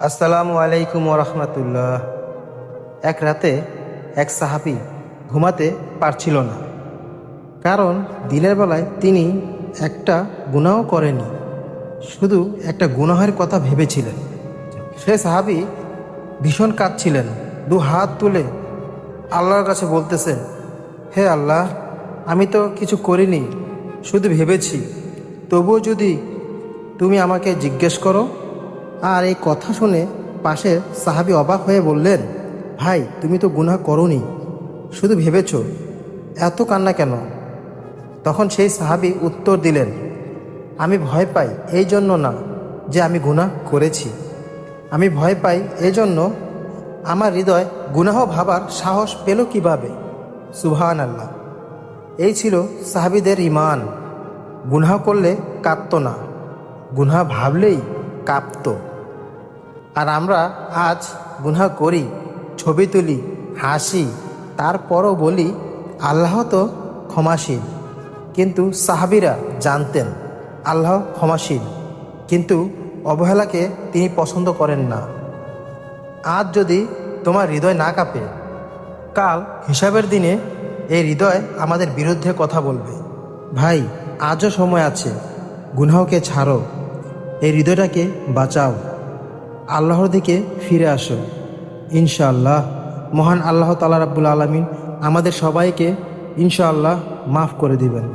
আসসালামু আলাইকুম ওরহমতুল্লাহ। এক রাতে এক সাহাবী ঘুমাতে পারছিল না, কারণ দিনের বেলায় তিনি একটা গুনাহও করেনি, শুধু একটা গুনাহের কথা ভেবেছিলেন। সে সাহাবী ভীষণ কাঁদছিলেন, দু হাত তুলে আল্লাহর কাছে বলতেছেন, হে আল্লাহ, আমি তো কিছু করিনি, শুধু ভেবেছি, তবুও যদি তুমি আমাকে জিজ্ঞেস করো। আর এই কথা শুনে পাশের সাহাবী অবাক হয়ে বললেন, ভাই, তুমি তো গুনাহ করোনি, শুধু ভেবেছো, এত কান্না কেন? তখন সেই সাহাবী উত্তর দিলেন, আমি ভয় পাই এই জন্য না যে আমি গুনাহ করেছি, আমি ভয় পাই এই জন্য আমার হৃদয় গুনাহ ভাবার সাহস পেল কিভাবে। সুবহান আল্লাহ। এই ছিল সাহাবীদের ঈমান। গুনাহ করলে কাঁদত না, গুনাহ ভাবলেই কাঁপত। আর আমরা আজ গুনাহ করি, ছবি তুলি, হাসি, তারপরও বলি আল্লাহ তো ক্ষমাশীল। কিন্তু সাহাবীরা জানতেন আল্লাহ ক্ষমাশীল, কিন্তু অবহেলাকে তিনি পছন্দ করেন না। আজ যদি তোমার হৃদয় না কাঁপে, কাল হিসাবের দিনে এই হৃদয় আমাদের বিরুদ্ধে কথা বলবে। ভাই, আজও সময় আছে, গুনাহকে ছাড়ো, এই হৃদয়টাকে বাঁচাও, আল্লাহর দিকে ফিরে আসো। ইনশাআল্লাহ মহান আল্লাহ তাআলা রাব্বুল আলামিন আমাদের সবাইকে ইনশাআল্লাহ মাফ করে দিবেন।